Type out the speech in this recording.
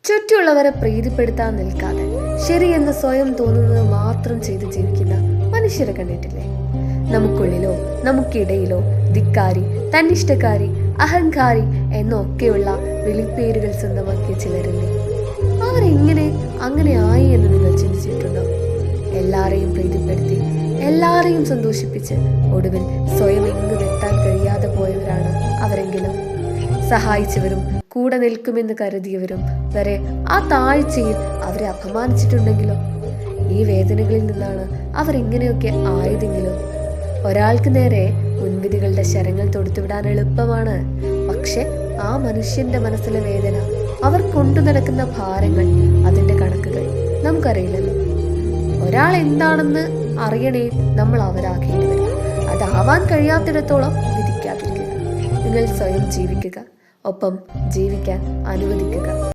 ചുറ്റുമുള്ളവരെ പ്രീതിപ്പെടുത്താൻ നിൽക്കാതെ ശരിയെന്ന് സ്വയം തോന്നുന്നത് മാത്രം ചെയ്ത് ജീവിക്കുന്ന മനുഷ്യരെ കണ്ടിട്ടില്ലേ? നമുക്കുള്ളിലോ നമുക്കിടയിലോ ധിക്കാരി, തന്നിഷ്ടക്കാരി, അഹങ്കാരി എന്നൊക്കെയുള്ള വിളിപ്പേരുകൾ സ്വന്തമാക്കിയ ചിലരില്ലേ? അവരെങ്ങനെ അങ്ങനെ ആയി എന്ന് നിങ്ങൾ ചിന്തിച്ചിട്ടുണ്ടോ? എല്ലാരെയും പ്രീതിപ്പെടുത്തി എല്ലാരെയും സന്തോഷിപ്പിച്ച് ഒടുവിൽ സ്വയം എങ്ങും എത്താൻ കഴിയാതെ പോയവരാണ് അവരെങ്കിലും. സഹായിച്ചവരും കൂടെ നിൽക്കുമെന്ന് കരുതിയവരും വരെ ആ താഴ്ചയിൽ അവരെ അപമാനിച്ചിട്ടുണ്ടെങ്കിലോ? ഈ വേദനകളിൽ നിന്നാണ് അവർ ഇങ്ങനെയൊക്കെ ആയതെങ്കിലും. ഒരാൾക്ക് നേരെ മുൻവിധികളുടെ ശരങ്ങൾ തൊടുത്തുവിടാൻ എളുപ്പമാണ്. പക്ഷെ ആ മനുഷ്യന്റെ മനസ്സിലെ വേദന, അവർ കൊണ്ടു നടക്കുന്ന ഭാരങ്ങൾ, അതിന്റെ കണക്കുകൾ നമുക്കറിയില്ലല്ലോ. ഒരാൾ എന്താണെന്ന് അറിയണേ നമ്മൾ അവരാകേണ്ടി വരും. അതാവാൻ കഴിയാത്തിടത്തോളം വിധിക്കാതിരിക്കുക. നിങ്ങൾ സ്വയം ജീവിക്കുക, ഒപ്പം ജീവിക്കാൻ അനുവദിക്കുക.